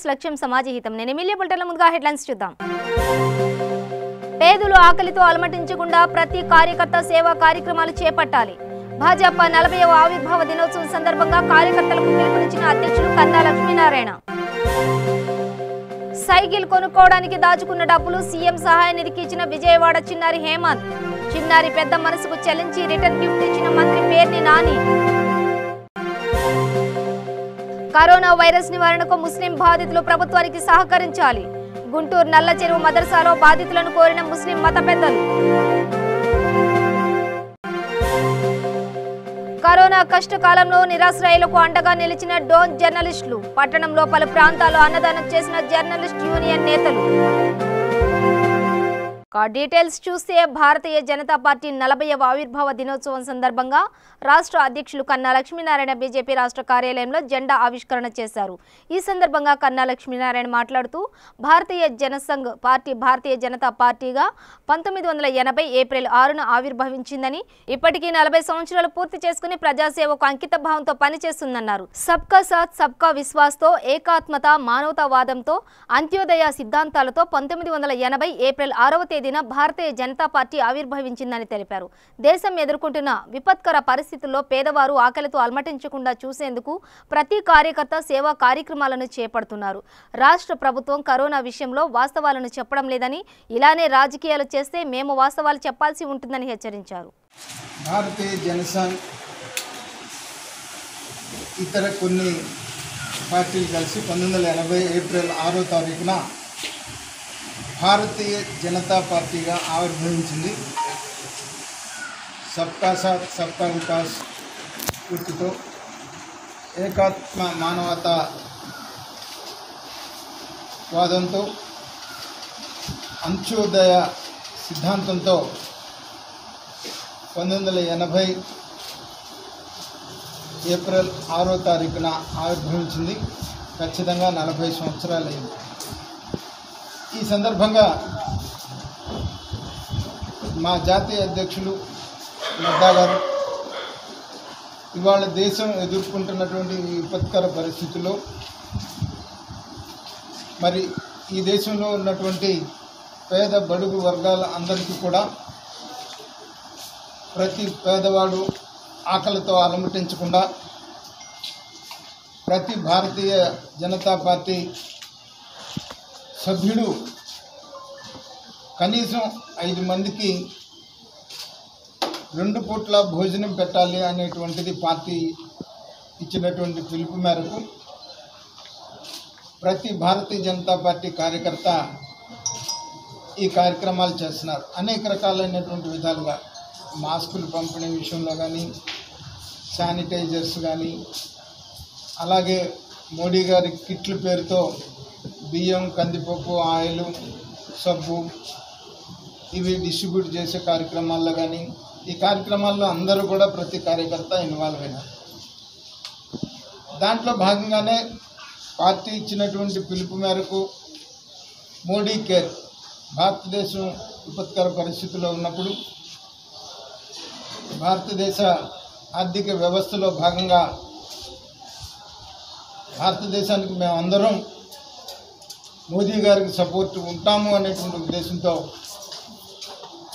News లక్ష్యం సమాజహితం. నేను MLA బులెటిన్ల ముందుగా హెడ్లైన్స్ చూద్దాం. పేదలు ఆకలితో అలమటించకుండా ప్రతి కార్యకర్త సేవా కార్యక్రమాలు చేపట్టాలి. భాజపా 40వ ఆవిర్భావ దినోత్సవం సందర్భంగా కార్యకర్తలకు పిలుపునిచ్చిన అధ్యక్షులు కన్నా లక్ష్మీనారాయణ. సైకిల్ కొనుక్కోవడానికి దాచుకున్న డబ్బులు సీఎం సహాయ నిధికి ఇచ్చిన విజయవాడ చిన్నారి హేమంత్. చిన్నారి పెద్ద మనసుకు చెల్లించి రిటర్న్ గిఫ్ట్ ఇచ్చిన మంత్రి పేర్ని నాని. కరోనా వైరస్ నివారణకు ముస్లిం బాధితులు ప్రభుత్వానికి సహకరించాలి. గుంటూరు నల్ల చెరువు మదర్సాలో బాధితులను కోరిన ముస్లిం మత పెద్దలు. కరోనా కష్టకాలంలో నిరాశ్రయులకు అండగా నిలిచిన డోన్ జర్నలిస్టులు. పట్టణంలో పలు ప్రాంతాల్లో అన్నదానం చేసిన జర్నలిస్ట్ యూనియన్ నేతలు. డీటెయిల్స్ చూస్తే భారతీయ జనతా పార్టీ 40వ ఆవిర్భావ దినోత్సవం సందర్భంగా రాష్ట్ర అధ్యక్షులు కన్నా లక్ష్మీనారాయణ బీజేపీ రాష్ట్ర కార్యాలయంలో జెండా ఆవిష్కరణ చేశారు. ఈ సందర్భంగా కన్నా లక్ష్మీనారాయణ మాట్లాడుతూ భారతీయ జనసంఘ్ పార్టీ భారతీయ జనతా పార్టీగా 1980 ఏప్రిల్ 6న ఆవిర్భవించిందని, ఇప్పటికీ 40 సంవత్సరాలు పూర్తి చేసుకుని ప్రజాసేవకు అంకిత భావంతో పనిచేస్తుందన్నారు. సబ్కా సాత్ సబ్కా విశ్వాస్తో, ఏకాత్మత, మానవతావాదంతో, అంత్యోదయ సిద్ధాంతాలతో 1980 ఏప్రిల్ 6వ తేదీన భారతీయ జనతా పార్టీ ఆవిర్భవించిందని తెలిపారు. దేశం ఎదుర్కొంటున్న విపత్కర పరిస్థితుల్లో పేదవారు ఆకలితో అలమటించకుండా చూసేందుకు ప్రతి కార్యకర్త సేవా కార్యక్రమాలను చేపడుతున్నారు. రాష్ట్ర ప్రభుత్వం కరోనా విషయంలో వాస్తవాలను చెప్పడం లేదని, ఇలానే రాజకీయాలు చేస్తే మేము వాస్తవాలు చెప్పాల్సి ఉంటుందని హెచ్చరించారు. భారతీయ జనసంఘ్ ఇతర కొన్ని పార్టీలు కలిసి 1980 ఏప్రిల్ 6వ తారీఖున భారతీయ జనతా పార్టీగా ఆవిర్భవించింది. సబ్కా సాత్ సబ్కా వికాస్ స్ఫూర్తితో, ఏకాత్మ మానవతావాదంతో, అంత్యోదయ సిద్ధాంతంతో 1980 ఏప్రిల్ 6వ తారీఖున ఆవిర్భవించింది. ఖచ్చితంగా 40 సంవత్సరాలు అయింది. ఈ సందర్భంగా మా జాతీయ అధ్యక్షులు నడ్డా గారు ఇవాళ దేశం ఎదుర్కొంటున్నటువంటి విపత్కర పరిస్థితుల్లో మరి ఈ దేశంలో ఉన్నటువంటి పేద బడుగు వర్గాల అందరికీ కూడా ప్రతి పేదవాడు ఆకలితో అలమటించకుండా ప్రతి భారతీయ జనతా పార్టీ సభ్యుడు కనీసం 5 మందికి 2 పూట్ల భోజనం పెట్టాలి అనేటువంటిది పార్టీ ఇచ్చినటువంటి పిలుపు మేరకు ప్రతి భారతీయ జనతా పార్టీ కార్యకర్త ఈ కార్యక్రమాలు చేస్తున్నారు. అనేక రకాలైనటువంటి విధాలుగా మాస్కులు పంపిణీ విషయంలో కానీ, శానిటైజర్స్ కానీ, అలాగే మోడీ గారి కిట్ల పేరుతో బియ్యం, కందిపప్పు, ఆయిల్, సబ్బు ఇవి డిస్ట్రిబ్యూట్ చేసే కార్యక్రమాల్లో కానీ, ఈ కార్యక్రమాల్లో అందరూ కూడా ప్రతి కార్యకర్త ఇన్వాల్వ్ అయినారు. దాంట్లో భాగంగానే పార్టీ ఇచ్చినటువంటి పిలుపు మేరకు మోడీ కేర్, భారతదేశం విపత్కర పరిస్థితుల్లో ఉన్నప్పుడు భారతదేశ ఆర్థిక వ్యవస్థలో భాగంగా భారతదేశానికి మేమందరం మోదీ గారికి సపోర్ట్ ఉంటాము అనేటువంటి ఉద్దేశంతో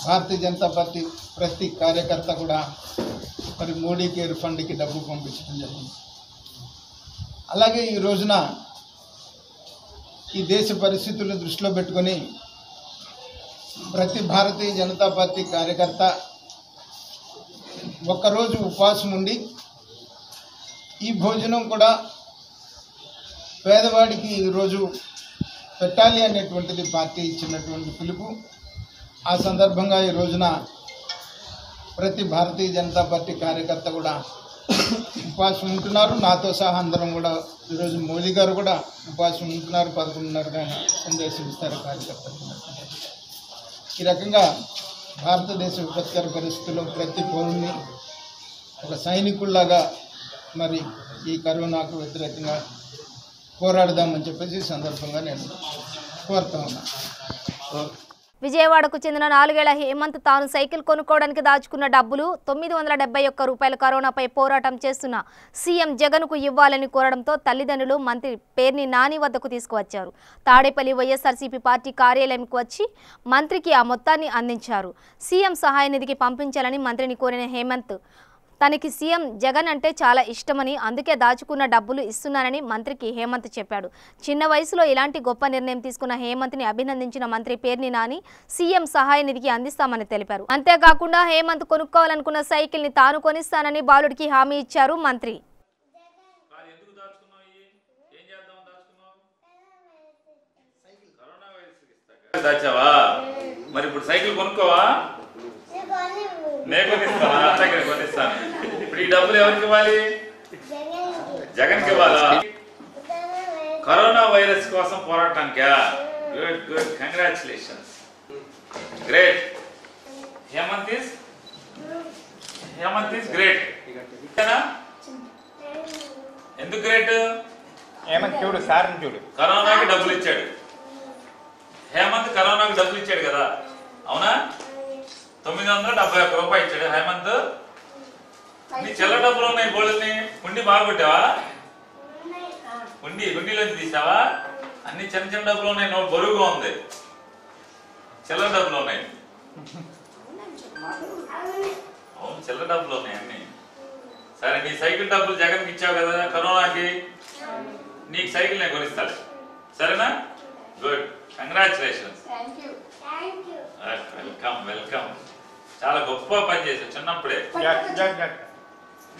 భారతీయ జనతా పార్టీ ప్రతి కార్యకర్త కూడా మరి మోడీ కేర్ ఫండ్కి డబ్బు పంపించడం జరిగింది. అలాగే ఈ రోజున ఈ దేశ పరిస్థితులను దృష్టిలో పెట్టుకొని ప్రతి భారతీయ జనతా పార్టీ కార్యకర్త ఒక్కరోజు ఉపవాసం ఉండి ఈ భోజనం కూడా పేదవాడికి ఈరోజు పెట్టాలి అనేటువంటిది పార్టీ ఇచ్చినటువంటి పిలుపు. ఆ సందర్భంగా ఈ రోజున ప్రతి భారతీయ జనతా పార్టీ కార్యకర్త కూడా ఉపవాసం ఉంటున్నారు. నాతో సహా అందరం కూడా ఈరోజు మోదీ గారు కూడా ఉపవాసం ఉంటున్నారు. 11:30 సందేశం ఇస్తారు కార్యకర్తలు. ఈ రకంగా భారతదేశ విపత్కర పరిస్థితుల్లో ప్రతి పౌరుని ఒక సైనికుల్లాగా మరి ఈ కరోనాకు వ్యతిరేకంగా పోరాడదామని చెప్పేసి ఈ సందర్భంగా నేను కోరుతా ఉన్నాను. విజయవాడకు చెందిన 4 ఏళ్ల హేమంత్ తాను సైకిల్ కొనుక్కోవడానికి దాచుకున్న డబ్బులు 971 రూపాయల కరోనాపై పోరాటం చేస్తున్న సీఎం జగన్కు ఇవ్వాలని కోరడంతో తల్లిదండ్రులు మంత్రి పేర్ని నాని వద్దకు తీసుకువచ్చారు. తాడేపల్లి వైఎస్ఆర్సీపీ పార్టీ కార్యాలయంకు వచ్చి మంత్రికి ఆ మొత్తాన్ని అందించారు. సీఎం సహాయ నిధికి పంపించాలని మంత్రిని కోరిన హేమంత్ తనకి సీఎం జగన్ అంటే చాలా ఇష్టమని అందుకే దాచుకున్న డబ్బులు ఇస్తున్నానని మంత్రికి హేమంత్ చెప్పాడు. చిన్న వయసులో ఇలాంటి గొప్ప నిర్ణయం తీసుకున్న హేమంత్ని అభినందించిన మంత్రి పేర్ని నాని సీఎం సహాయ నిధికి అందిస్తామని తెలిపారు. అంతేకాకుండా హేమంత్ కొనుక్కోవాలనుకున్న సైకిల్ ని తాను కొనిస్తానని బాలుడికి హామీ ఇచ్చారు మంత్రి. మరి ఇప్పుడు సైకిల్ కొనుక్కోవా? నేను కొనిస్తాను. ఇప్పుడు ఈ డబ్బులు ఎవరికి ఇవ్వాలి? జగన్కి ఇవ్వాలా? కరోనా వైరస్ కోసం పోరాటానికా? Good good, congratulations, great. Hemant is great. ఎందుకు గ్రేట్? హేమంత్ చూడు, సార్ చూడు, కరోనాకి డబ్బులు ఇచ్చాడు. హేమంత్ కరోనాకి డబ్బులు ఇచ్చాడు కదా, అవునా? 971 రూపాయలు ఇచ్చాడు హేమంత్. నీ చిల్ల డబ్బులు ఉన్నాయి బోళ్ళని. ఉండి బాగుంటావా? గుండీలోంచి తీసావా? అన్ని చిన్న చిన్న డబ్బులు ఉన్నాయి, నోట్ బరువుగా ఉంది. చిల్లర డబ్బులు ఉన్నాయి. అవును, చిల్లర డబ్బులు ఉన్నాయి అన్ని. సరే, నీ సైకిల్ డబ్బులు జగన్కి ఇచ్చావు కదా కరోనాకి, నీకు సైకిల్ నేను కొనిస్తాను, సరేనా? Good, congratulations, welcome. చాలా గొప్ప పని చేసావు.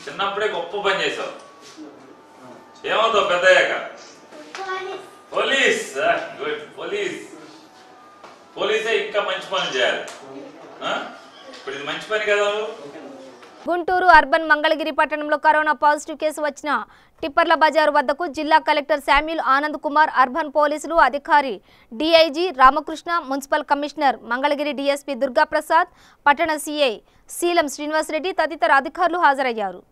చిన్నప్పుడే గొప్ప పని చేసావు. ఏమవుతావు పెద్దయ్యాక? పోలీస్. గుడ్, పోలీసే ఇంకా మంచి పనులు చేయాలి. ఇప్పుడు ఇది మంచి పని కదా. గుంటూరు అర్బన్ మంగళగిరి పట్టణంలో కరోనా పాజిటివ్ కేసు వచ్చిన టిప్పర్ల బజారు వద్దకు జిల్లా collector Samuel Anand Kumar, urban పోలీసులు అధికారి DIG Ramakrishna, municipal commissioner Mangalagiri DSP Durgaprasad, పట్టణ సీఐ శీలం శ్రీనివాసరెడ్డి తదితర అధికారులు హాజరయ్యారు.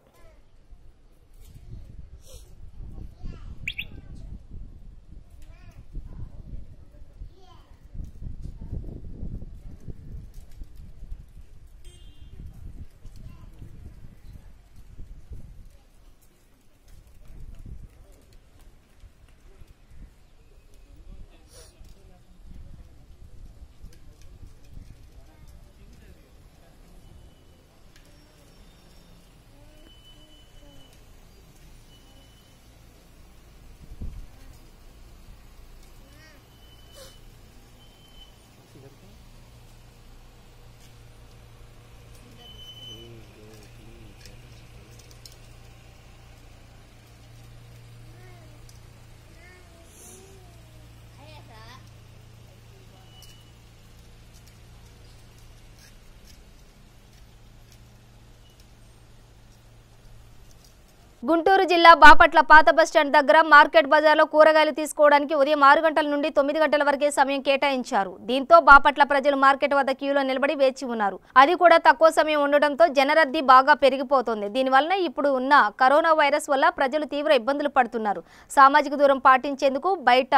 గుంటూరు జిల్లా బాపట్ల పాత బస్టాండ్ దగ్గర మార్కెట్ బజార్లో కూరగాయలు తీసుకోవడానికి ఉదయం 6 గంటల నుండి 9 గంటల వరకే సమయం కేటాయించారు. దీంతో బాపట్ల ప్రజలు మార్కెట్ వద్ద క్యూలో నిలబడి వేచి ఉన్నారు. అది కూడా తక్కువ సమయం ఉండడంతో జనరద్దీ బాగా పెరిగిపోతుంది. దీనివల్ల ఇప్పుడు ఉన్న కరోనా వైరస్ వల్ల ప్రజలు తీవ్ర ఇబ్బందులు పడుతున్నారు. సామాజిక దూరం పాటించేందుకు బయట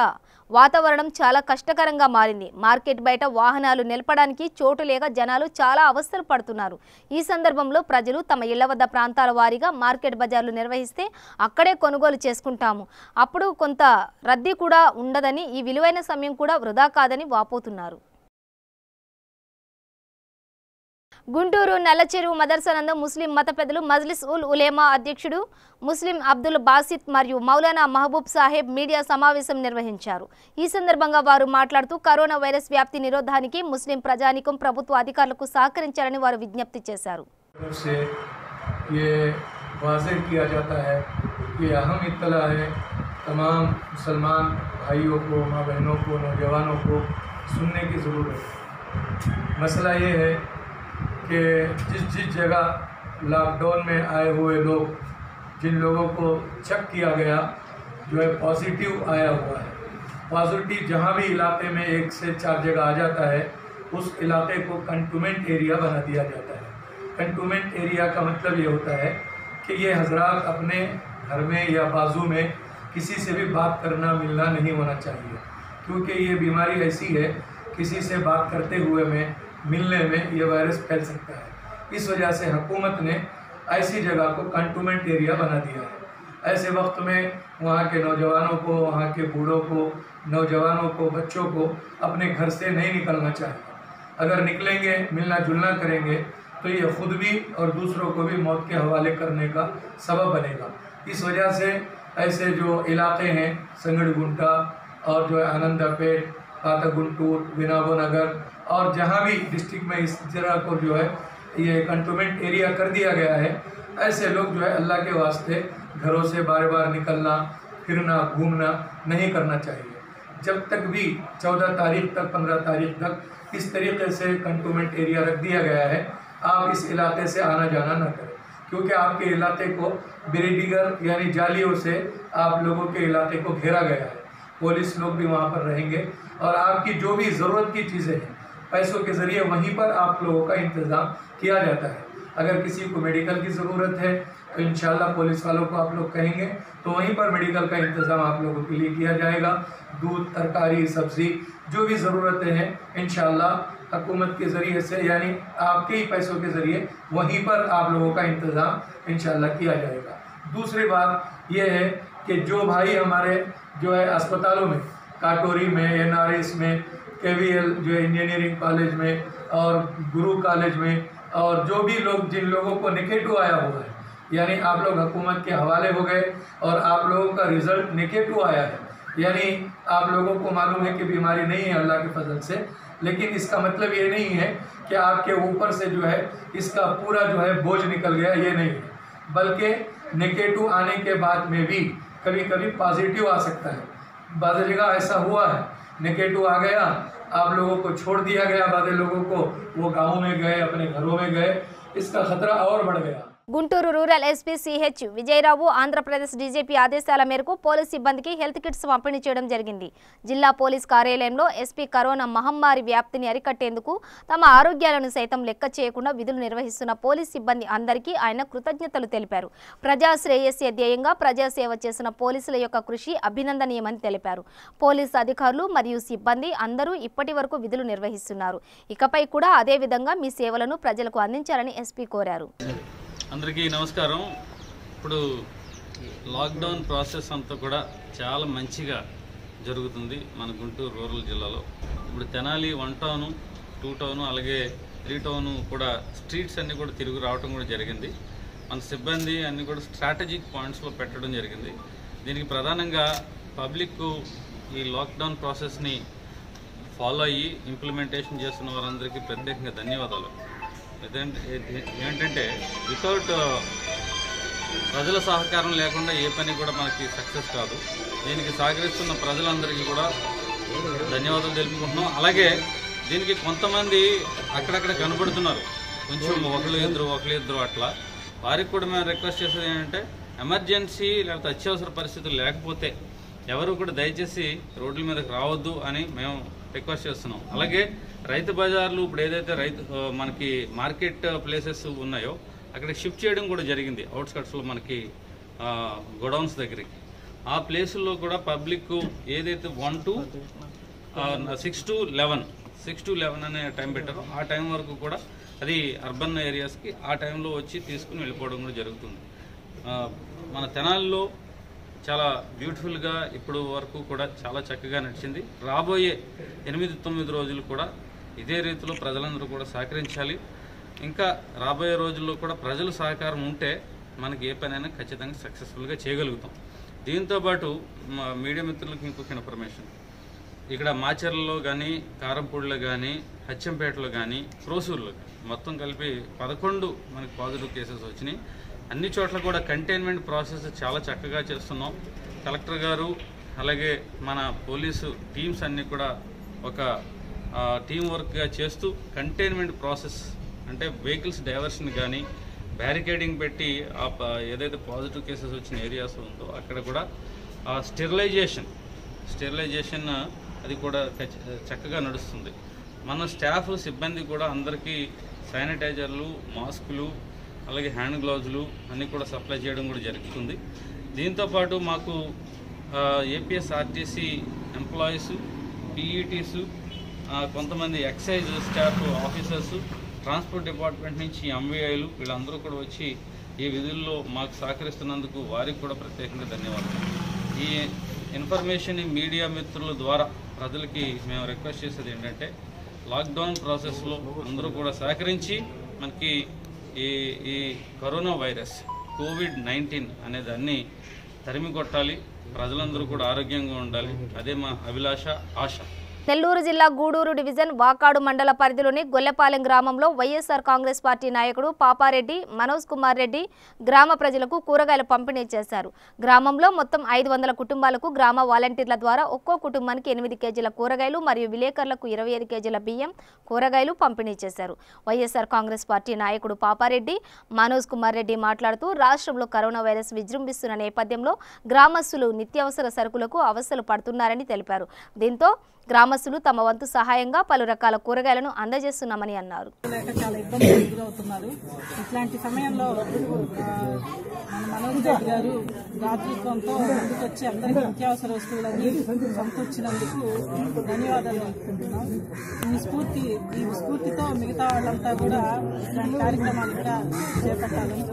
వాతావరణం చాలా కష్టకరంగా మారింది. మార్కెట్ బయట వాహనాలు నిలపడానికి చోటు లేక జనాలు చాలా అవస్థలు పడుతున్నారు. ఈ సందర్భంలో ప్రజలు తమ ఇళ్ల వద్ద ప్రాంతాల వారీగా మార్కెట్ బజార్లు నిర్వహిస్తే అక్కడే కొనుగోలు చేసుకుంటాము. అప్పుడు కొంత రద్దీ కూడా ఉండదని, ఈ విలువైన సమయం కూడా వృధా కాదని వాపోతున్నారు. గుంటూరు నల్లచెరువు మదర్సా నందు ముస్లిం మత పెద్దలు మజ్లిస్ ఉల్ ఉలేమా అధ్యక్షుడు ముస్లిం అబ్దుల్ బాసిత్ మరియు మౌలానా మహబూబ్ సాహెబ్ మీడియా సమావేశం నిర్వహించారు. ఈ సందర్భంగా వారు మాట్లాడుతూ కరోనా వైరస్ వ్యాప్తి నిరోధానికి ముస్లిం ప్రజానికం ప్రభుత్వ అధికారులకు సహకరించాలని వారు విజ్ఞప్తి చేశారు. तमाम मुसलमान भाइयों को, माँ बहनों को, नौजवानों को सुनने की ज़रूरत है। मसला ये है कि जिस जगह लॉकडाउन में आए हुए लोग, जिन लोगों को चेक किया गया जो है पॉजिटिव आया हुआ है, पॉजिटिव जहाँ भी इलाके में 1 से 4 जगह आ जाता है उस इलाके को कंटोनमेंट एरिया बना दिया जाता है। कंटोनमेंट एरिया का मतलब ये होता है कि ये हजरात अपने घर में या बाजू में किसी से भी बात करना मिलना नहीं होना चाहिए, क्योंकि ये बीमारी ऐसी है किसी से बात करते हुए में मिलने में ये वायरस फैल सकता है। इस वजह से हुकूमत ने ऐसी जगह को कंटेनमेंट एरिया बना दिया है। ऐसे वक्त में वहाँ के नौजवानों को, वहाँ के बूढ़ों को, नौजवानों को, बच्चों को अपने घर से नहीं निकलना चाहिए। अगर निकलेंगे, मिलना जुलना करेंगे तो ये खुद भी और दूसरों को भी मौत के हवाले करने का सबब बनेगा। इस वजह से ऐसे जो इलाके हैं संगड़गुंटा और जो है आनंदापेट, पातागुंटूर, विनाबो नगर और जहाँ भी डिस्ट्रिक्ट में इस जगह को जो है ये कंटेनमेंट एरिया कर दिया गया है, ऐसे लोग जो है अल्लाह के वास्ते घरों से बार बार निकलना, फिरना, घूमना नहीं करना चाहिए। जब तक भी 14 तारीख तक, 15 तारीख तक इस तरीके से कंटेनमेंट एरिया रख दिया गया है, आप इस इलाके से आना जाना न करें, क्योंकि आपके इलाके को बेरीडिगर यानी जालियों से आप लोगों के इलाके को घेरा गया है। पुलिस लोग भी वहाँ पर रहेंगे और आपकी जो भी ज़रूरत की चीज़ें हैं पैसों के ज़रिए वहीं पर आप लोगों का इंतज़ाम किया जाता है। अगर किसी को मेडिकल की ज़रूरत है तो इंशाल्लाह पुलिस वालों को आप लोग कहेंगे तो वहीं पर मेडिकल का इंतज़ाम आप लोगों के लिए किया जाएगा। दूध, तरकारी, सब्ज़ी जो भी ज़रूरतें हैं इंशाल्लाह हुकूमत के ज़रिए से यानी आपके ही पैसों के ज़रिए वहीं पर आप लोगों का इंतज़ाम इंशाल्लाह किया जाएगा। दूसरी बात यह है कि जो भाई हमारे जो है अस्पतालों में, काटोरी में, NRS में, KVL जो है इंजीनियरिंग कॉलेज में और गुरु कॉलेज में, और जो भी लोग जिन लोगों को नेगेटिव आया हुआ है यानी आप लोग हुकूमत के हवाले हो गए और आप लोगों का रिज़ल्ट नेगेटिव आया है, यानी आप लोगों को मालूम है कि बीमारी नहीं है अल्लाह के फजल से, लेकिन इसका मतलब ये नहीं है कि आपके ऊपर से जो है इसका पूरा जो है बोझ निकल गया, ये नहीं है, बल्कि नेगेटिव आने के बाद में भी कभी कभी पॉजिटिव आ सकता है। बाद जगह ऐसा हुआ है, नेगेटिव आ गया, आप लोगों को छोड़ दिया गया, बाद लोगों को वो गाँव में गए, अपने घरों में गए, इसका खतरा और बढ़ गया। Guntur rural SP CH Vijaya Rao Andhra Pradesh DGP ఆదేశాల మేరకు పోలీస్ సిబ్బందికి హెల్త్ కిట్స్ పంపిణీ చేయడం జరిగింది. జిల్లా పోలీస్ కార్యాలయంలో ఎస్పీ కరోనా మహమ్మారి వ్యాప్తిని అరికట్టేందుకు తమ ఆరోగ్యాలను సైతం లెక్క చేయకుండా విధులు నిర్వహిస్తున్న పోలీస్ సిబ్బంది అందరికీ ఆయన కృతజ్ఞతలు తెలిపారు. ప్రజా శ్రేయస్సు ధ్యేయంగా ప్రజాసేవ చేసిన పోలీసుల యొక్క కృషి అభినందనీయమని తెలిపారు. పోలీస్ అధికారులు మరియు సిబ్బంది అందరూ ఇప్పటివరకు విధులు నిర్వహిస్తున్నారు. ఇకపై కూడా అదే విధంగా మీ సేవలను ప్రజలకు అందించాలని ఎస్పీ కోరారు. అందరికీ నమస్కారం. ఇప్పుడు లాక్డౌన్ ప్రాసెస్ అంతా కూడా చాలా మంచిగా జరుగుతుంది మన గుంటూరు రూరల్ జిల్లాలో. ఇప్పుడు తెనాలి 1 టౌన్, 2 టౌన్ అలాగే 3 టౌన్ కూడా స్ట్రీట్స్ అన్నీ కూడా తిరిగి రావడం కూడా జరిగింది. మన సిబ్బంది అన్నీ కూడా స్ట్రాటజిక్ పాయింట్స్లో పెట్టడం జరిగింది. దీనికి ప్రధానంగా పబ్లిక్ ఈ లాక్డౌన్ ప్రాసెస్ని ఫాలో అయ్యి ఇంప్లిమెంటేషన్ చేస్తున్న వారందరికీ ప్రత్యేకంగా ధన్యవాదాలు. ఏంటంటే వితౌట్ ప్రజల సహకారం లేకుండా ఏ పని కూడా మనకి సక్సెస్ కాదు. దీనికి సహకరిస్తున్న ప్రజలందరికీ కూడా ధన్యవాదాలు తెలుపుకుంటున్నాం. అలాగే దీనికి కొంతమంది అక్కడక్కడ కనబడుతున్నారు, కొంచెం ఒకళ్ళు ఇద్దరు అట్లా, వారికి కూడా మేము రిక్వెస్ట్ చేసేది ఏంటంటే ఎమర్జెన్సీ లేకపోతే అత్యవసర పరిస్థితులు లేకపోతే ఎవరు కూడా దయచేసి రోడ్ల మీదకి రావద్దు అని మేము రిక్వెస్ట్ చేస్తున్నాం. అలాగే రైతు బజార్లు ఇప్పుడు ఏదైతే మనకి మార్కెట్ ప్లేసెస్ ఉన్నాయో అక్కడ షిఫ్ట్ చేయడం కూడా జరిగింది. అవుట్స్కట్స్లో మనకి గోడౌన్స్ దగ్గరికి, ఆ ప్లేసుల్లో కూడా పబ్లిక్ ఏదైతే 1 to 6 to 11 అనే టైం పెట్టారో ఆ టైం వరకు కూడా అది అర్బన్ ఏరియాస్కి ఆ టైంలో వచ్చి తీసుకుని వెళ్ళిపోవడం కూడా జరుగుతుంది. మన తెనాలిలో చాలా బ్యూటిఫుల్గా ఇప్పుడు వరకు కూడా చాలా చక్కగా నడిచింది. రాబోయే 8-9 రోజులు కూడా ఇదే రీతిలో ప్రజలందరూ కూడా సహకరించాలి. ఇంకా రాబోయే రోజుల్లో కూడా ప్రజల సహకారం ఉంటే మనకి ఏ పనైనా ఖచ్చితంగా సక్సెస్ఫుల్గా చేయగలుగుతాం. దీంతోపాటు మీడియా మిత్రులకు ఇంకొక ఇన్ఫర్మేషన్, ఇక్కడ మాచర్లలో కానీ, కారంపూడిలో కానీ, హచ్చంపేటలో కానీ, క్రోసూరులో మొత్తం కలిపి 11 మనకి పాజిటివ్ కేసెస్ వచ్చినాయి. అన్ని చోట్ల కూడా కంటైన్మెంట్ ప్రాసెస్ చాలా చక్కగా చేస్తున్నాం. కలెక్టర్ గారు అలాగే మన పోలీసు టీమ్స్ అన్నీ కూడా ఒక టీం వర్క్గా చేస్తూ కంటైన్మెంట్ ప్రాసెస్ అంటే వెహికల్స్ డైవర్షన్ కానీ, బ్యారికేడింగ్ పెట్టి ఏదైతే పాజిటివ్ కేసెస్ వచ్చిన ఏరియాస్ ఉందో అక్కడ కూడా స్టెరిలైజేషన్ అది కూడా చక్కగా నడుస్తుంది. మన స్టాఫ్ సిబ్బంది కూడా అందరికీ శానిటైజర్లు, మాస్కులు అలాగే హ్యాండ్ గ్లౌజులు అన్నీ కూడా సప్లై చేయడం కూడా జరుగుతుంది. దీంతోపాటు మాకు ఏపీఎస్ఆర్టీసీ ఎంప్లాయీస్, పీఈటీస్ కొంతమంది excise staff officers, transport department నుంచి ఎంవీఐలు వీళ్ళందరూ కూడా వచ్చి ఈ విధుల్లో మాకు సహకరిస్తున్నందుకు వారికి కూడా ప్రత్యేకంగా ధన్యవాదాలు. ఈ ఇన్ఫర్మేషన్ మీడియా మిత్రుల ద్వారా ప్రజలకి మేము రిక్వెస్ట్ చేసేది ఏంటంటే లాక్డౌన్ ప్రాసెస్లో అందరూ కూడా సహకరించి మనకి ఈ కరోనా వైరస్ COVID-19 అనే దాన్ని తరిమి కొట్టాలి, ప్రజలందరూ కూడా ఆరోగ్యంగా ఉండాలి. అదే మా అభిలాష, ఆశ. నెల్లూరు జిల్లా గూడూరు డివిజన్ వాకాడు మండల పరిధిలోని గొల్లెపాలెం గ్రామంలో వైఎస్ఆర్ కాంగ్రెస్ పార్టీ నాయకుడు పాపారెడ్డి మనోజ్ కుమార్ రెడ్డి గ్రామ ప్రజలకు కూరగాయలు పంపిణీ చేశారు. గ్రామంలో మొత్తం 500 కుటుంబాలకు గ్రామ వాలంటీర్ల ద్వారా ఒక్కో కుటుంబానికి 8 కేజీల కూరగాయలు మరియు విలేకరులకు 25 కేజీల బియ్యం, కూరగాయలు పంపిణీ చేశారు. వైఎస్ఆర్ కాంగ్రెస్ పార్టీ నాయకుడు పాపారెడ్డి మనోజ్ కుమార్ రెడ్డి మాట్లాడుతూ రాష్ట్రంలో కరోనా వైరస్ విజృంభిస్తున్న నేపథ్యంలో గ్రామస్తులు నిత్యావసర సరుకులకు అవస్థలు పడుతున్నారని తెలిపారు. దీంతో గ్రామస్తులు తమ వంతు సహాయంగా పలు రకాల కూరగాయలను అందజేస్తున్నామని అన్నారు. చాలా ఇబ్బందులు ఎదురవుతున్నారు. ఇట్లాంటి సమయంలో మన మనోజ్ రెడ్డి గారు దాతృత్వంతో ముందుకొచ్చి అందరికీ నిత్యావసర వస్తువులన్నీ సమకూర్చినందుకు ధన్యవాదాలు తెలుపుకుంటున్నాం. ఈ స్ఫూర్తితో మిగతా వాళ్ళంతా కూడా ఇలాంటి కార్యక్రమాలు కూడా చేపట్టాలని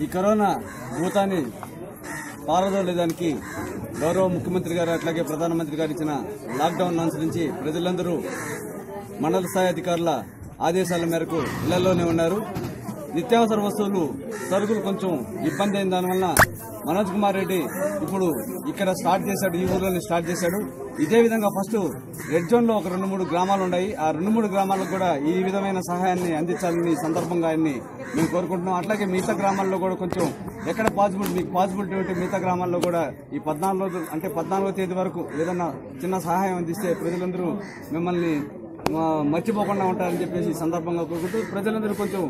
ఈ కరోనా భూతాన్ని పారదోలేదానికి గౌరవ ముఖ్యమంత్రి గారు అట్లాగే ప్రధానమంత్రి గారు ఇచ్చిన లాక్డౌన్ అనుసరించి ప్రజలందరూ మండల స్థాయి అధికారుల ఆదేశాల మేరకు ఇళ్లలోనే ఉన్నారు. నిత్యావసర వస్తువులు సరుకులు కొంచెం ఇబ్బంది అయిన దానివల్ల మనోజ్ కుమార్ రెడ్డి ఇప్పుడు ఇక్కడ స్టార్ట్ చేశాడు, ఈ ఊర్లోనే స్టార్ట్ చేశాడు. ఇదే విధంగా ఫస్ట్ రెడ్ జోన్ లో ఒక 2-3 గ్రామాలు ఉన్నాయి. ఆ 2-3 గ్రామాలకు కూడా ఈ విధమైన సహాయాన్ని అందించాలని సందర్భంగా ఆయన్ని మేము కోరుకుంటున్నాం. అట్లాగే మిగతా గ్రామాల్లో కూడా కొంచెం ఎక్కడ మీకు పాసిబిలిటీ ఉంటే మిగతా గ్రామాల్లో కూడా ఈ 14వ తేదీ వరకు ఏదన్నా చిన్న సహాయం అందిస్తే ప్రజలందరూ మిమ్మల్ని మర్చిపోకుండా ఉంటారని చెప్పేసి సందర్భంగా కోరుకుంటూ ప్రజలందరూ కొంచెం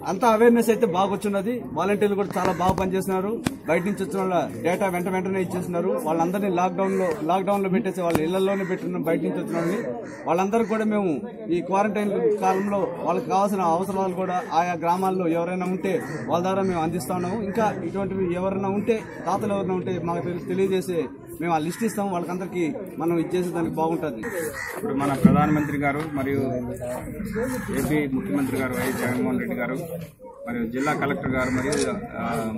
అంతా అవేర్నెస్ అయితే బాగా వచ్చినది. వాలంటీర్లు కూడా చాలా బాగా పనిచేస్తున్నారు. బయట నుంచి వచ్చిన వాళ్ళ డేటా వెంటనే ఇచ్చేస్తున్నారు. వాళ్ళందరినీ లాక్డౌన్ లో పెట్టేసి వాళ్ళ ఇళ్లలోనే పెట్టున్నాం. బయట నుంచి వచ్చిన వాళ్ళని వాళ్ళందరూ కూడా మేము ఈ క్వారంటైన్ కాలంలో వాళ్ళకి కావాల్సిన అవసరాలు కూడా ఆయా గ్రామాల్లో ఎవరైనా ఉంటే వాళ్ళ ద్వారా మేము అందిస్తా ఉన్నాము. ఇంకా ఇటువంటివి ఎవరైనా ఉంటే దాతలు ఎవరైనా ఉంటే మాకు తెలియజేసి మేము ఆ లిస్ట్ ఇస్తాము. వాళ్ళకందరికీ మనం ఇచ్చేసి దానికి బాగుంటుంది. ఇప్పుడు మన ప్రధానమంత్రి గారు మరియు ఏపీ ముఖ్యమంత్రి గారు వైఎస్ జగన్మోహన్ రెడ్డి గారు మరియు జిల్లా కలెక్టర్ గారు మరియు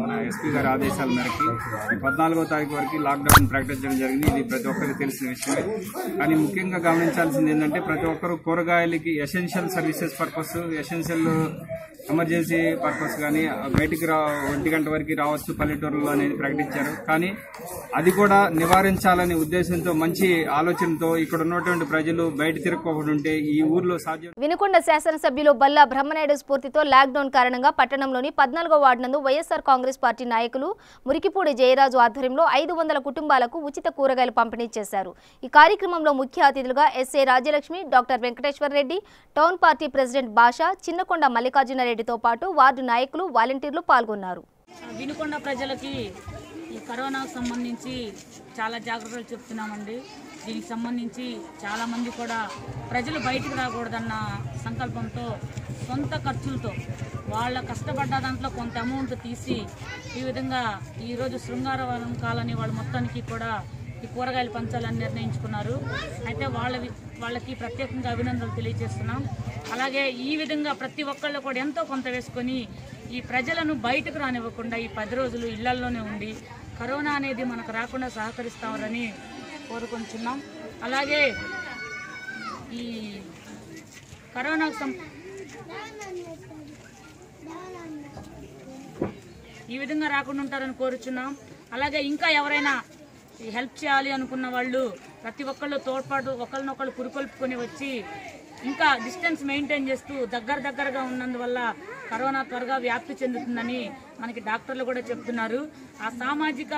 మన ఎస్పీ గారి ఆదేశాల మేరకు ఈ 14వ తారీఖు వరకు లాక్డౌన్ ప్రకటించడం జరిగింది. ఇది ప్రతి ఒక్కరికి తెలిసిన విషయమే. కానీ ముఖ్యంగా గమనించాల్సింది ఏంటంటే ప్రతి ఒక్కరు కూరగాయలకి essential services purpose, essential emergency purpose కానీ బయటికి 1 గంట వరకు రావచ్చు పల్లెటూరులో అనేది ప్రకటించారు. కానీ అది కూడా నివారించాలనే ఉద్దేశంతో మంచి ఆలోచనతో ఇక్కడ ఉన్నటువంటి ప్రజలు బయట తిరగకుండా ఉంటే ఈ ఊర్లో సాధ్యం. వినుకొండ శాసనసభ్యులు బల్లా బ్రహ్మనాయుడు స్ఫూర్తితో లాక్డౌన్ కారణంగా పట్టణంలోని 14వ వార్డు నందు వైఎస్ఆర్ కాంగ్రెస్ పార్టీ నాయకులు మురికిపూడి జయరాజు ఆధ్వర్యంలో 500 కుటుంబాలకు ఉచిత కూరగాయలు పంపిణీ చేశారు. ఈ కార్యక్రమంలో ముఖ్య అతిథులుగా S A Rajyalakshmi, doctor Venkateshwar Reddy, town party president Basha, Chinnakonda Mallikarjuna రెడ్డితో పాటు వార్డు నాయకులు, వాలంటీర్లు పాల్గొన్నారు. వినుకొండ ప్రజలకి ఈ కరోనాకు సంబంధించి చాలా జాగ్రత్తలు చెప్తున్నామండి. దీనికి సంబంధించి చాలామంది కూడా ప్రజలు బయటికి రాకూడదన్న సంకల్పంతో సొంత ఖర్చులతో వాళ్ళ కష్టపడ్డ దాంట్లో కొంత అమౌంట్ తీసి ఈ విధంగా ఈరోజు శృంగారవరం కాలనీ వాళ్ళ మొత్తానికి కూడా ఈ కూరగాయలు పంచాలని నిర్ణయించుకున్నారు. అయితే వాళ్ళకి ప్రత్యేకంగా అభినందనలు తెలియజేస్తున్నాం. అలాగే ఈ విధంగా ప్రతి ఒక్కళ్ళు కూడా ఎంతో కొంత వేసుకొని ఈ ప్రజలను బయటకు రానివ్వకుండా ఈ 10 రోజులు ఇళ్లల్లోనే ఉండి కరోనా అనేది మనకు రాకుండా సహకరిస్తామని కోరుకుంటున్నాం. అలాగే ఈ కరోనాకు ఈ విధంగా రాకుండా ఉంటారని కోరుచున్నాం. అలాగే ఇంకా ఎవరైనా హెల్ప్ చేయాలి అనుకున్న వాళ్ళు ప్రతి ఒక్కళ్ళు తోడ్పాటు ఒకరినొకళ్ళు పురుకొల్పుకొని వచ్చి ఇంకా డిస్టెన్స్ మెయింటైన్ చేస్తూ దగ్గరగా ఉన్నందువల్ల కరోనా త్వరగా వ్యాప్తి చెందుతుందని మనకి డాక్టర్లు కూడా చెప్తున్నారు. ఆ సామాజిక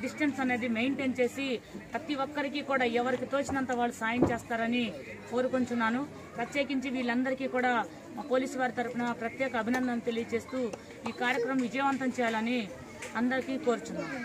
డిస్టెన్స్ అనేది మెయింటైన్ చేసి ప్రతి ఒక్కరికి కూడా ఎవరికి తోచినంత వాళ్ళు సాయం చేస్తారని కోరుకుంటున్నాను. ప్రత్యేకించి వీళ్ళందరికీ కూడా మా పోలీసు వారి తరఫున ప్రత్యేక అభినందనలు తెలియజేస్తూ ఈ కార్యక్రమం విజయవంతం చేయాలని అందరికీ కోరుచున్నాను.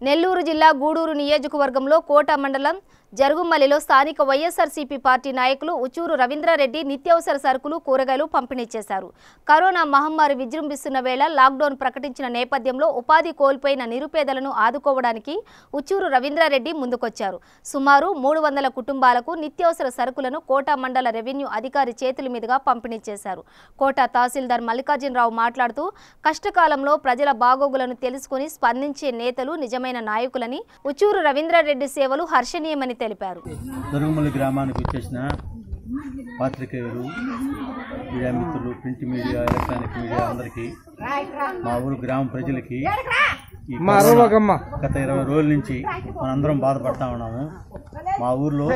నెల్లూరు జిల్లా గూడూరు నియోజకవర్గంలో కోట మండలం జరుగుమల్లిలో స్థానిక వైఎస్ఆర్సీపీ పార్టీ నాయకులు ఉచూరు రవీంద్రారెడ్డి నిత్యావసర సరుకులు కూరగాయలు పంపిణీ చేశారు. కరోనా మహమ్మారి విజృంభిస్తున్న వేళ లాక్డౌన్ ప్రకటించిన నేపథ్యంలో ఉపాధి కోల్పోయిన నిరుపేదలను ఆదుకోవడానికి ఉచూరు రవీంద్రారెడ్డి ముందుకొచ్చారు. సుమారు 300 కుటుంబాలకు నిత్యావసర సరుకులను కోట మండల రెవెన్యూ అధికారి చేతుల మీదుగా పంపిణీ చేశారు. కోట తహసీల్దార్ మల్లికార్జునరావు మాట్లాడుతూ కష్టకాలంలో ప్రజల బాగోగులను తెలుసుకుని స్పందించే నేతలు నిజమైన నాయకులని, ఉచూరు రవీంద్రారెడ్డి సేవలు హర్షణీయమని తెలిపారు. జరుగుమల్లి గ్రామానికి వచ్చేసిన పాత్రికేయులు, మీడియా మిత్రులు, ప్రింట్ మీడియా, ఎలక్ట్రానిక్ మీడియా అందరికీ, మా ఊరు గ్రామ ప్రజలకి గత 20 రోజుల నుంచి మనందరం బాధపడతా ఉన్నాము. మా ఊర్లో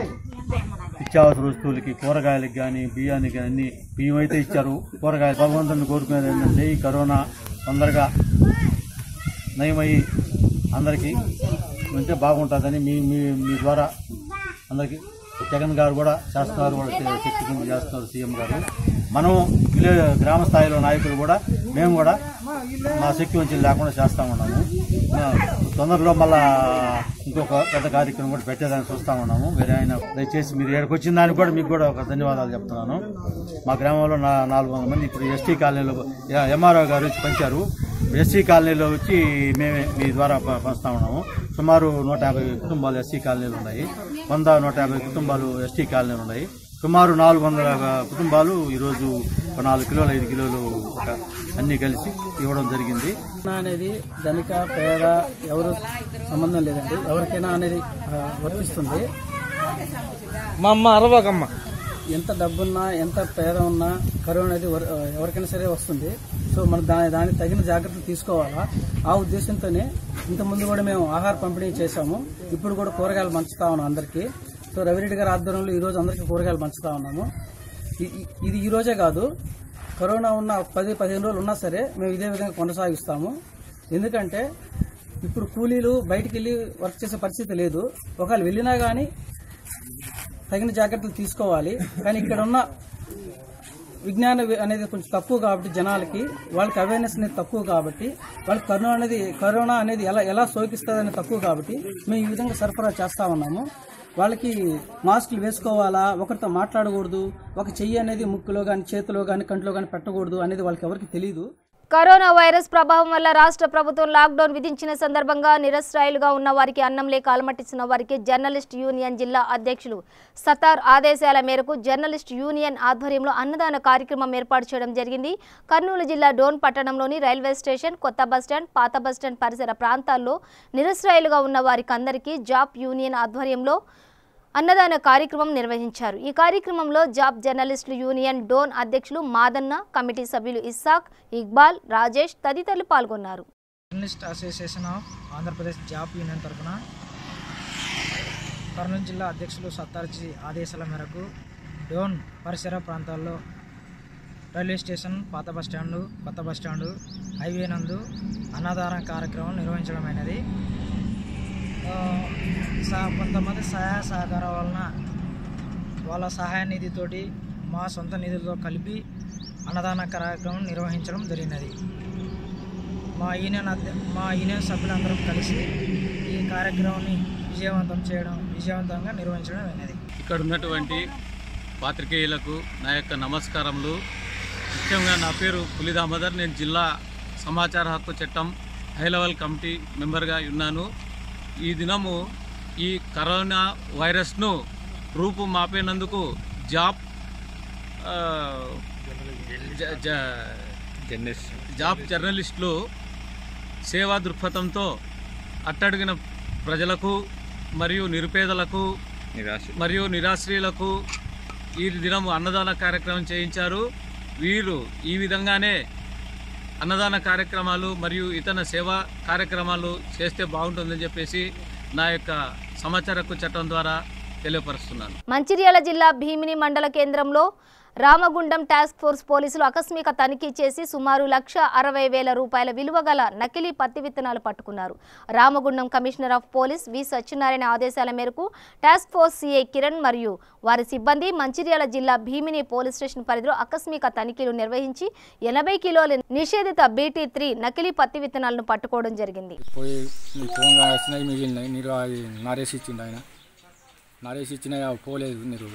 నిత్యావసర వస్తువులకి, కూరగాయలకి కానీ, బియ్యానికి కానీ అన్ని బియ్యం అయితే ఇచ్చారు. కూరగాయలు భగవంతుని కోరుకునేది ఏంటంటే ఈ కరోనా తొందరగా నయమయ్యి అందరికీ ఉంటే బాగుంటుందని మీ ద్వారా అందరికీ జగన్ గారు కూడా చేస్తున్నారు, కూడా శక్తి కింద చేస్తున్నారు సీఎం గారు. మనం గ్రామ స్థాయిలో నాయకులు కూడా మేము కూడా మా శక్తి వంచన లేకుండా చేస్తూ ఉన్నాము. తొందరలో మళ్ళా ఇంకొక పెద్ద కార్యక్రమం కూడా పెట్టేదాన్ని చూస్తూ ఉన్నాము. వేరే ఆయన దయచేసి మీరు ఇక్కడికి వచ్చిన దానికి కూడా మీకు కూడా ఒక ధన్యవాదాలు చెప్తున్నాను. మా గ్రామంలో 400 మంది ఇప్పుడు ఎస్టీ కాలనీలో ఎంఆర్ఓ గారు వచ్చి పంచారు. ఎస్సీ కాలనీలో వచ్చి మేమే మీ ద్వారా పంచుతా ఉన్నాము. సుమారు 150 కుటుంబాలు ఎస్సీ కాలనీలు ఉన్నాయి. 150 కుటుంబాలు ఎస్టీ కాలనీలు ఉన్నాయి. సుమారు 400 కుటుంబాలు ఈరోజు 4 కిలోలు 5 కిలోలు అన్నీ కలిసి ఇవ్వడం జరిగింది. అనేది ధనిక పేద ఎవరు సంబంధం లేదండి, ఎవరికైనా అనేది వర్తిస్తుంది. మా అమ్మ అరవకమ్మ ఎంత డబ్బున్నా ఎంత పేద ఉన్నా కరోనా అనేది ఎవరికైనా సరే వస్తుంది. సో మనం దానికి తగిన జాగ్రత్తలు తీసుకోవాలా. ఆ ఉద్దేశంతోనే ఇంతకుముందు కూడా మేము ఆహార పంపిణీ చేశాము. ఇప్పుడు కూడా కూరగాయలు పంచుతా ఉన్నాం అందరికీ. సో రవిరెడ్డి గారి ఆధ్వర్యంలో ఈరోజు అందరికీ కూరగాయలు పంచుతా ఉన్నాము. ఇది ఈ రోజే కాదు, కరోనా ఉన్న 10-15 రోజులు ఉన్నా సరే మేము ఇదే విధంగా కొనసాగిస్తాము. ఎందుకంటే ఇప్పుడు కూలీలు బయటికి వెళ్ళి వర్క్ చేసే పరిస్థితి లేదు. ఒకవేళ వెళ్ళినా కానీ తగిన జాగ్రత్తలు తీసుకోవాలి. కానీ ఇక్కడ ఉన్న విజ్ఞానం అనేది కొంచెం తక్కువ కాబట్టి జనాలకి, వాళ్ళకి అవేర్నెస్ అనేది తక్కువ కాబట్టి, వాళ్ళకి కరోనా అనేది ఎలా సోకిస్తుందని తక్కువ కాబట్టి మేము ఈ విధంగా సరఫరా చేస్తా ఉన్నాము. వాళ్ళకి మాస్కులు వేసుకోవాలా, ఒకరితో మాట్లాడకూడదు, ఒక చెయ్యి అనేది ముక్కులో కానీ, చేతిలో కానీ, కంట్లో కానీ పెట్టకూడదు అనేది వాళ్ళకి ఎవరికి తెలియదు. కరోనా వైరస్ ప్రభావం వల్ల రాష్ట్ర ప్రభుత్వం లాక్డౌన్ విధించిన సందర్భంగా నిరసరాయులుగా ఉన్న వారికి అన్నం లేక అలమటిస్తున్న వారికి జర్నలిస్ట్ యూనియన్ జిల్లా అధ్యక్షులు సతార్ ఆదేశాల మేరకు జర్నలిస్ట్ యూనియన్ ఆధ్వర్యంలో అన్నదాన కార్యక్రమం ఏర్పాటు చేయడం జరిగింది. కర్నూలు జిల్లా డోన్ పట్టణంలోని రైల్వే స్టేషన్, కొత్త బస్టాండ్, పాత బస్టాండ్ పరిసర ప్రాంతాల్లో నిరసరాయులుగా ఉన్న వారికి అందరికీ జాబ్ యూనియన్ ఆధ్వర్యంలో అన్నదాన కార్యక్రమం నిర్వహించారు. ఈ కార్యక్రమంలో జాబ్ జర్నలిస్టులు యూనియన్ డోన్ అధ్యక్షులు మాదన్న, కమిటీ సభ్యులు ఇస్సాక్, ఇక్బాల్, రాజేష్ తదితరులు పాల్గొన్నారు. Journalist association of Andhra Pradesh job union తరఫున కర్నూలు జిల్లా అధ్యక్షులు సత్తార్జీ ఆదేశాల మేరకు డోన్ పరిసర ప్రాంతాల్లో రైల్వే స్టేషన్, పాత బస్టాండు, కొత్త బస్టాండు, హైవే నందు అన్నదాన కార్యక్రమం నిర్వహించడమైనది. కొంతమంది సహాయ సహకారం వలన వాళ్ళ సహాయ నిధితోటి మా సొంత నిధులతో కలిపి అన్నదాన కార్యక్రమం నిర్వహించడం జరిగినది. మా యూనియన్ సభ్యులందరం కలిసి ఈ కార్యక్రమాన్ని విజయవంతంగా నిర్వహించడం అయినది. ఇక్కడ ఉన్నటువంటి పాత్రికేయులకు నా యొక్క నమస్కారములు. ముఖ్యంగా నా పేరు పులి దామోదర్. నేను జిల్లా సమాచార హక్కు చట్టం హై లెవెల్ కమిటీ మెంబర్గా ఉన్నాను. ఈ దినము ఈ కరోనా వైరస్ను రూపు మాపేనందుకు జాబ్ జర్నలిస్టులు సేవా దృక్పథంతో అట్టడిగిన ప్రజలకు మరియు నిరుపేదలకు మరియు నిరాశ్రయులకు ఈ దినము అన్నదాన కార్యక్రమం చేయించారు. వీరు ఈ విధంగానే అన్నదాన కార్యక్రమాలు మరియు ఇతర సేవా కార్యక్రమాలు చేస్తే బాగుంటుందని చెప్పేసి నా యొక్క సమాచార హక్కు చట్టం ద్వారా తెలియపరుస్తున్నాను. మంచిర్యాల జిల్లా భీమిని మండల కేంద్రంలో రామగుండం టాస్క్ ఫోర్స్ పోలీసులు ఆకస్మిక తనిఖీ చేసి సుమారు 1,60,000 రూపాయల విలువ గల నకిలీ పత్తి విత్తనాలు పట్టుకున్నారు. రామగుండం కమిషనర్ ఆఫ్ పోలీస్ వి సత్యనారాయణ ఆదేశాల మేరకు టాస్క్ ఫోర్స్ సిఐ కిరణ్ మరియు వారి సిబ్బంది మంచిర్యాల జిల్లా భీమిని పోలీస్ స్టేషన్ పరిధిలో ఆకస్మిక తనిఖీలు నిర్వహించి 80 కిలోల నిషేధిత BT3 నకిలీ పత్తి విత్తనాలను పట్టుకోవడం జరిగింది. నరేసి ఇచ్చిన పోలేదు మీరు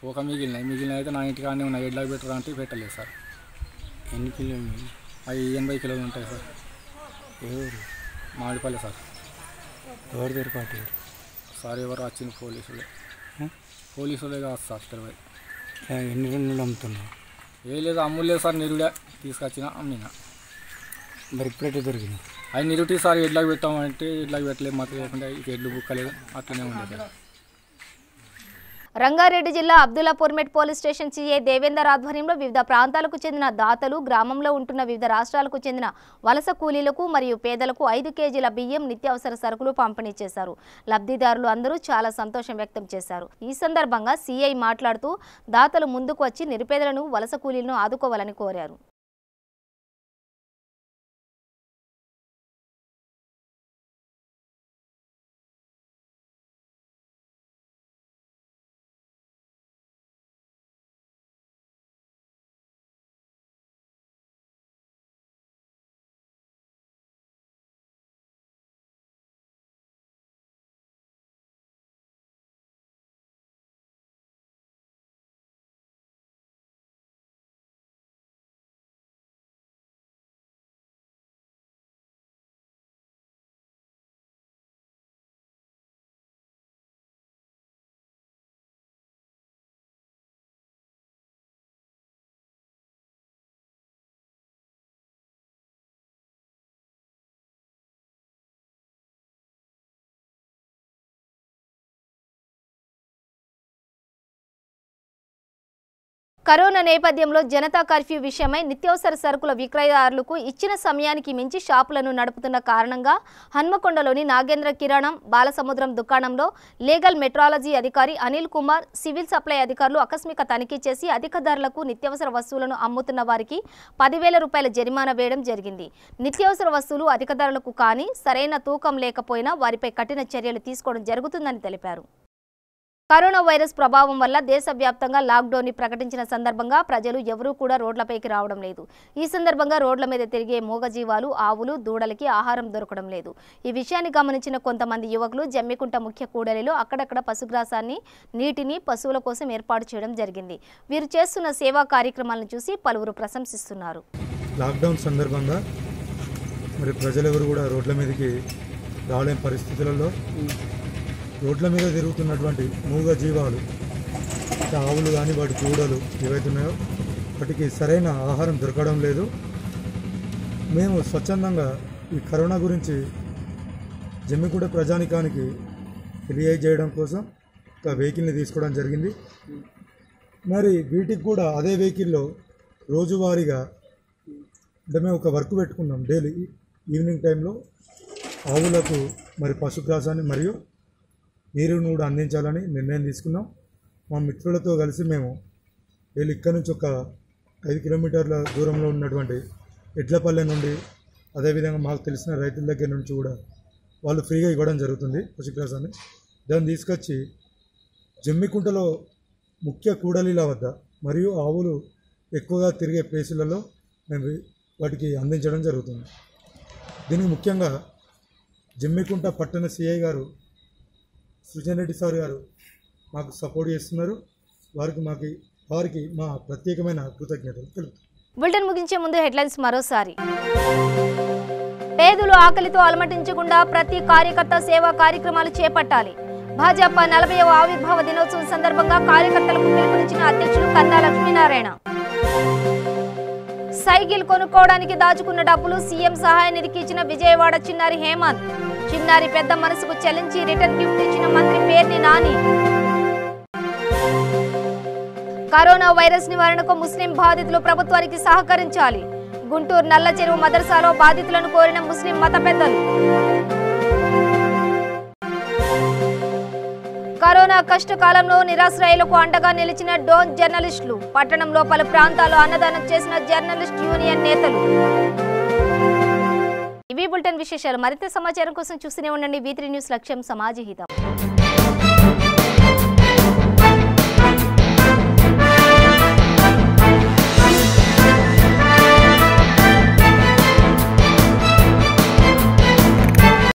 పోక మిగిలిన అయితే నా ఇంటికాడనే ఉన్నాయి. ఎడ్లకు పెట్టరా అంటే పెట్టలేదు సార్. ఎన్ని కిలోలు? అవి 80 కిలోలు ఉంటాయి సార్. ఎవరు? మామిడిపల్లి సార్. ఎవరు దొరికారు సార్? ఎవరు వచ్చింది పోలీసులే కాదు సార్. తెలియదు. ఎన్ని రోజులు అమ్ముతున్నావు? ఏ లేదు అమ్ములేదు సార్. నిరుడే తీసుకొచ్చిన అమ్మిన. మరి ఇప్పుడైతే దొరికింది అవి నిరుటి సార్. ఎడ్లకు పెట్టామంటే ఎడ్లకు పెట్టలేదు. మాకు లేకుండా ఎడ్లు బుక్కలేదు. అట్లనే ఉండేది సార్. రంగారెడ్డి జిల్లా Abdullapurmet police station CI Devender ఆధ్వర్యంలో వివిధ ప్రాంతాలకు చెందిన దాతలు, గ్రామంలో ఉంటున్న వివిధ రాష్ట్రాలకు చెందిన వలస కూలీలకు మరియు పేదలకు 5 కేజీల బియ్యం, నిత్యావసర సరుకులు పంపిణీ చేశారు. లబ్ధిదారులు అందరూ చాలా సంతోషం వ్యక్తం చేశారు. ఈ సందర్భంగా సిఐ మాట్లాడుతూ దాతలు ముందుకు వచ్చి నిరుపేదలను, వలస కూలీలను ఆదుకోవాలని కోరారు. కరోనా నేపథ్యంలో జనతా కర్ఫ్యూ విషయమై నిత్యావసర సరుకుల విక్రయదారులకు ఇచ్చిన సమయానికి మించి షాపులను నడుపుతున్న కారణంగా హన్మకొండలోని నాగేంద్ర కిరాణం, బాలసముద్రం దుకాణంలో లీగల్ మెట్రాలజీ అధికారి అనిల్ కుమార్, సివిల్ సప్లై అధికారులు ఆకస్మిక తనిఖీ చేసి అధిక ధరలకు నిత్యావసర వస్తువులను అమ్ముతున్న వారికి 10,000 రూపాయల జరిమానా వేయడం జరిగింది. నిత్యావసర వస్తువులు అధిక ధరలకు కానీ సరైన తూకం లేకపోయినా వారిపై కఠిన చర్యలు తీసుకోవడం జరుగుతుందని తెలిపారు. కరోనా వైరస్ ప్రభావం వల్ల దేశవ్యాప్తంగా లాక్డౌన్ ని ప్రకటించిన సందర్భంగా ప్రజలు ఎవరూ కూడా రోడ్లపైకి రావడం లేదు. ఈ సందర్భంగా రోడ్ల మీద తిరిగే మూగజీవాలు, ఆవులు, దూడలకి ఆహారం దొరకడం లేదు. ఈ విషయాన్ని గమనించిన కొంతమంది యువకులు జమ్మికుంట ముఖ్య కూడలిలో అక్కడక్కడ పశుగ్రాసాన్ని, నీటిని పశువుల కోసం ఏర్పాటు చేయడం జరిగింది. వీరు చేస్తున్న సేవా కార్యక్రమాలను చూసి పలువురు ప్రశంసిస్తున్నారు. లాక్డౌన్ సందర్భంగా మరి ప్రజలెవరు కూడా రోడ్ల మీదకి రాలేని పరిస్థితులలో రోడ్ల మీద తిరుగుతున్నటువంటి మూగ జీవాలు, ఆవులు కానీ వాటి దూడలు ఏవైతే ఉన్నాయో వాటికి సరైన ఆహారం దొరకడం లేదు. మేము స్వచ్ఛందంగా ఈ కరోనా గురించి జమ్మికుంట ప్రజానికానికి తెలియజేయడం కోసం ఒక వెహికల్ని తీసుకోవడం జరిగింది. మరి వీటికి కూడా అదే వెహికల్లో రోజువారీగా అంటే మేము ఒక వర్క్ పెట్టుకున్నాం. డైలీ ఈవినింగ్ టైంలో ఆవులకు మరి పశుగ్రాసాన్ని మరియు నీరును కూడా అందించాలని నిర్ణయం తీసుకున్నాం. మా మిత్రులతో కలిసి మేము డైలీ ఇక్కడ నుంచి ఒక 5 కిలోమీటర్ల దూరంలో ఉన్నటువంటి ఎడ్లపల్లె నుండి, అదేవిధంగా మాకు తెలిసిన రైతుల దగ్గర నుంచి కూడా వాళ్ళు ఫ్రీగా ఇవ్వడం జరుగుతుంది పశుగ్రాసాన్ని. దాన్ని తీసుకొచ్చి జమ్మికుంటలో ముఖ్య కూడలిల వద్ద మరియు ఆవులు ఎక్కువగా తిరిగే ప్లేసులలో మేము వాటికి అందించడం జరుగుతుంది. దీనికి ముఖ్యంగా జమ్మికుంట పట్టణ సిఐ గారు సృజన్ రెడ్డి సార్ గారు మాకు సపోర్ట్ చేస్తున్నారు. వారికి మా ప్రత్యేకమైన కృతజ్ఞతలు తెలుపుతాం. బులెటిన్ ముగించే ముందు హెడ్లైన్స్ మరోసారి. పేదలు ఆకలితో అలమటించకుండా ప్రతి కార్యకర్త సేవా కార్యక్రమాలు చేపట్టాలి. భాజపా 40వ ఆవిర్భావ దినోత్సవం సందర్భంగా కార్యకర్తలకు పిలుపునిచ్చిన అధ్యక్షులు కన్నా లక్ష్మీనారాయణ. సైకిల్ కొనుక్కోవడానికి దాచుకున్న డబ్బులు సీఎం సహాయ నిధికి ఇచ్చిన విజయవాడ చిన్నారి హేమంత్. చిన్నారి పెద్ద మనసుకు చెల్లించి రిటర్న్ గిఫ్ట్ ఇచ్చిన మంత్రి పేర్ని నాని. కరోనా వైరస్ నివారణకు ముస్లిం బాధితులు ప్రభుత్వానికి సహకరించాలి. గుంటూరు నల్ల చెరువు మదర్సాలో బాధితులను కోరిన ముస్లిం మత పెద్దలు. కరోనా కష్టకాలంలో నిరాశ్రయులకు అండగా నిలిచిన డోన్ జర్నలిస్టులు. పట్టణంలో పలు ప్రాంతాల్లో అన్నదానం చేసిన జర్నలిస్ట్ యూనియన్ నేతలు. ఇవి బులెటిన్ విశేషాలు. మరింత సమాచారం కోసం చూస్తూనే ఉండండి V3 న్యూస్. లక్ష్యం సమాజ హితం.